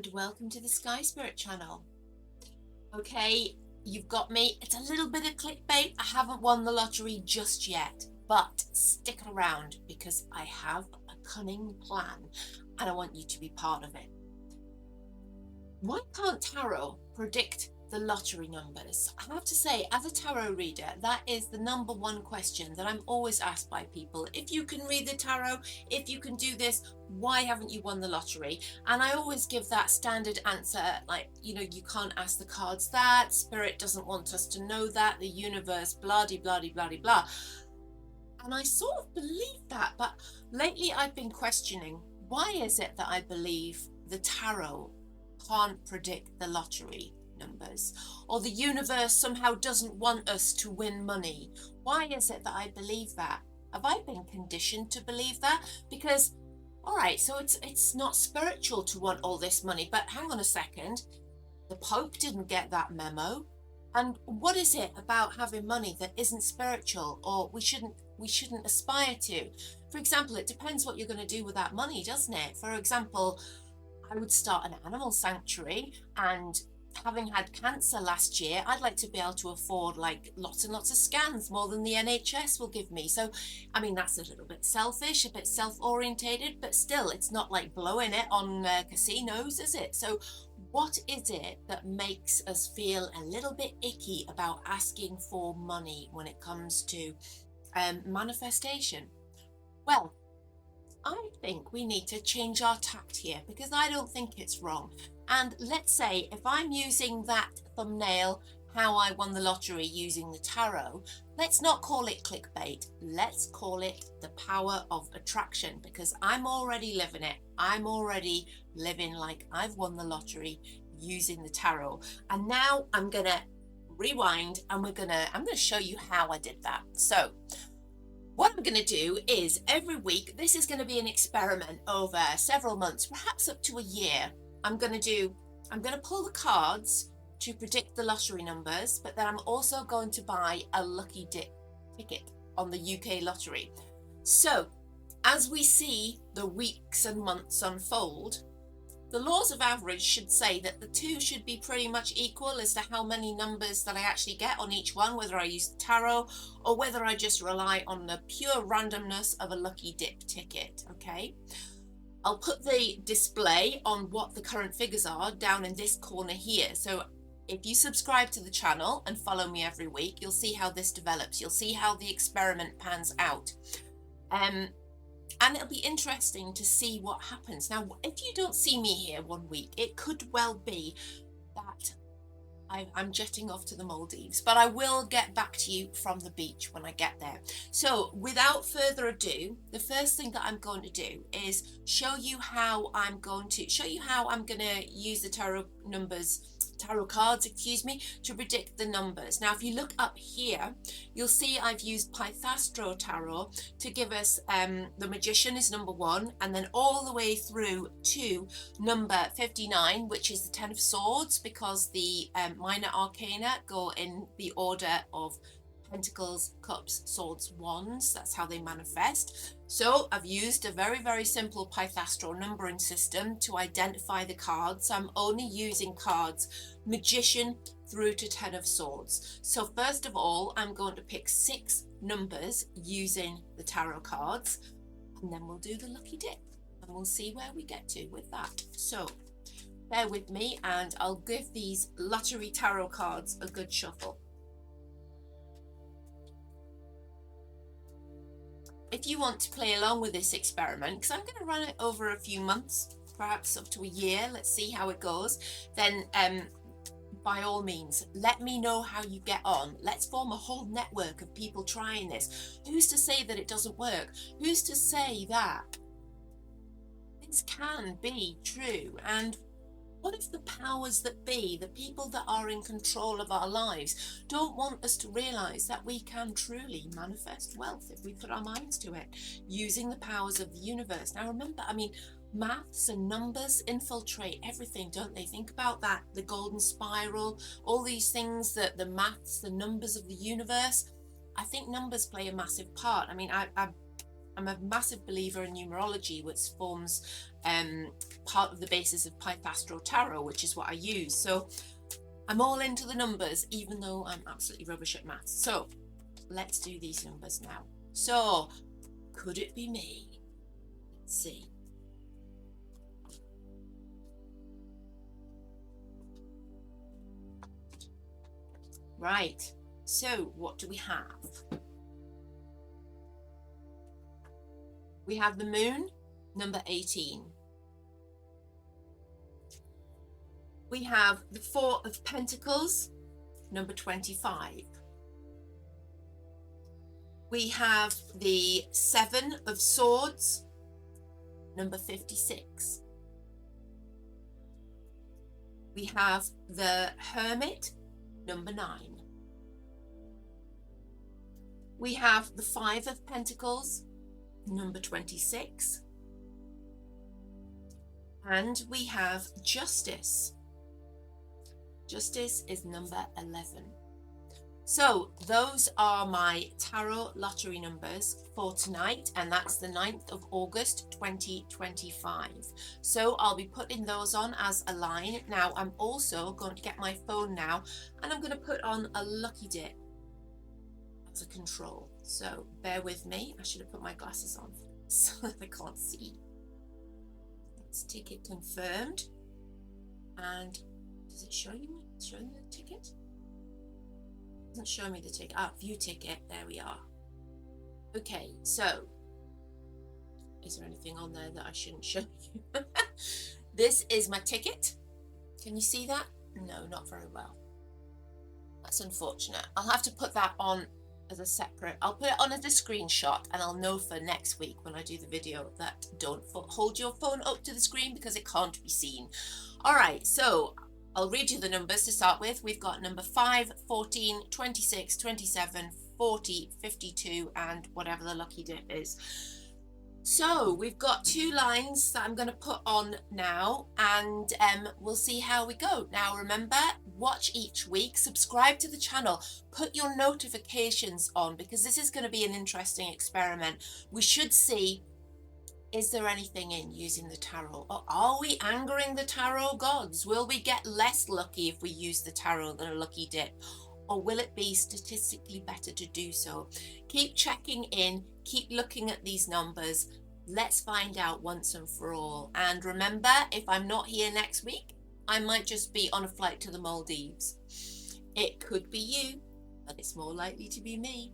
and welcome to the Sky Spirit channel. Okay, you've got me. It's a little bit of clickbait. I haven't won the lottery just yet, but stick around because I have a cunning plan and I want you to be part of it. Why can't tarot predict the lottery numbers? I have to say, as a tarot reader, that is the number one question that I'm always asked by people. If you can read the tarot, if you can do this, why haven't you won the lottery? And I always give that standard answer, like, you can't ask the cards that, spirit doesn't want us to know that, the universe, blah, de, blah, de, blah, de, blah. And I sort of believe that, but lately I've been questioning, why is it that I believe the tarot can't predict the lottery numbers, or the universe somehow doesn't want us to win money? Why is it that I believe that? Have I been conditioned to believe that? Because, all right, so it's not spiritual to want all this money, but hang on a second, the Pope didn't get that memo. And what is it about having money that isn't spiritual, or we shouldn't aspire to? For example, it depends what you're going to do with that money, doesn't it? For example, I would start an animal sanctuary, and having had cancer last year, I'd like to be able to afford like lots and lots of scans, more than the NHS will give me. So, I mean, that's a little bit selfish, a bit self-orientated, but still, it's not like blowing it on casinos, is it? So what is it that makes us feel a little bit icky about asking for money when it comes to manifestation? Well, I think we need to change our tact here, because I don't think it's wrong. And let's say if I'm using that thumbnail, how I won the lottery using the tarot, let's not call it clickbait. Let's call it the power of attraction, because I'm already living it. I'm already living like I've won the lottery using the tarot. And now I'm gonna rewind and I'm gonna show you how I did that. So what I'm going to do is every week, this is going to be an experiment over several months, perhaps up to a year. I'm going to pull the cards to predict the lottery numbers, but then I'm also going to buy a lucky dip ticket on the UK lottery. So as we see the weeks and months unfold, the laws of average should say that the two should be pretty much equal as to how many numbers that I actually get on each one, whether I use the tarot or whether I just rely on the pure randomness of a lucky dip ticket. Okay, I'll put the display on what the current figures are down in this corner here. So if you subscribe to the channel and follow me every week, you'll see how this develops. You'll see how the experiment pans out. And it'll be interesting to see what happens. Now, if you don't see me here one week, it could well be that I'm jetting off to the Maldives, but I will get back to you from the beach when I get there. So without further ado, the first thing that I'm going to do is show you how I'm going to use the tarot cards, to predict the numbers. Now, if you look up here, you'll see I've used Pythastro Tarot to give us the Magician is number 1, and then all the way through to number 59, which is the 10 of Swords, because the minor arcana go in the order of Pentacles, Cups, Swords, Wands. That's how they manifest. So I've used a very, very simple Pythastro numbering system to identify the cards. I'm only using cards Magician through to 10 of Swords. So first of all, I'm going to pick 6 numbers using the tarot cards, and then we'll do the lucky dip and we'll see where we get to with that. So bear with me and I'll give these lottery tarot cards a good shuffle. If you want to play along with this experiment, because I'm going to run it over a few months, perhaps up to a year, let's see how it goes, then by all means, let me know how you get on. Let's form a whole network of people trying this. Who's to say that it doesn't work? Who's to say that this can be true? And what if the powers that be, the people that are in control of our lives, don't want us to realize that we can truly manifest wealth if we put our minds to it, using the powers of the universe? Now remember, I mean, maths and numbers infiltrate everything, don't they? Think about that, the golden spiral, all these things, that the maths, the numbers of the universe. I think numbers play a massive part. I mean, I'm a massive believer in numerology, which forms part of the basis of Pythastro Tarot, which is what I use. So I'm all into the numbers, even though I'm absolutely rubbish at maths. So let's do these numbers now. So could it be me? Let's see. Right, so what do we have? We have the moon, number 18. We have the 4 of Pentacles, number 25. We have the 7 of Swords, number 56. We have the Hermit, number 9. We have the 5 of Pentacles, number 26. And we have Justice. Justice is number 11. So those are my tarot lottery numbers for tonight, and that's the 9th of August 2025. So I'll be putting those on as a line. Now I'm also going to get my phone now, and I'm going to put on a lucky dip as a control. So bear with me. I should have put my glasses on for this. I can't see. It's ticket confirmed. And does it show you? Show me the ticket? It doesn't show me the ticket. Ah, view ticket. There we are. Okay, so is there anything on there that I shouldn't show you? This is my ticket. Can you see that? No, not very well. That's unfortunate. I'll have to put that on as a separate. I'll put it on as a screenshot, and I'll know for next week when I do the video that don't hold your phone up to the screen because it can't be seen. All right, so I'll read you the numbers to start with. We've got number 5, 14, 26, 27, 40, 52, and whatever the lucky dip is. So we've got 2 lines that I'm going to put on now, and we'll see how we go. Now remember, watch each week, subscribe to the channel, put your notifications on, because this is going to be an interesting experiment. We should see, is there anything in using the tarot? Or are we angering the tarot gods? Will we get less lucky if we use the tarot than a lucky dip? Or will it be statistically better to do so? Keep checking in, keep looking at these numbers. Let's find out once and for all. And remember, if I'm not here next week, I might just be on a flight to the Maldives. It could be you, but it's more likely to be me.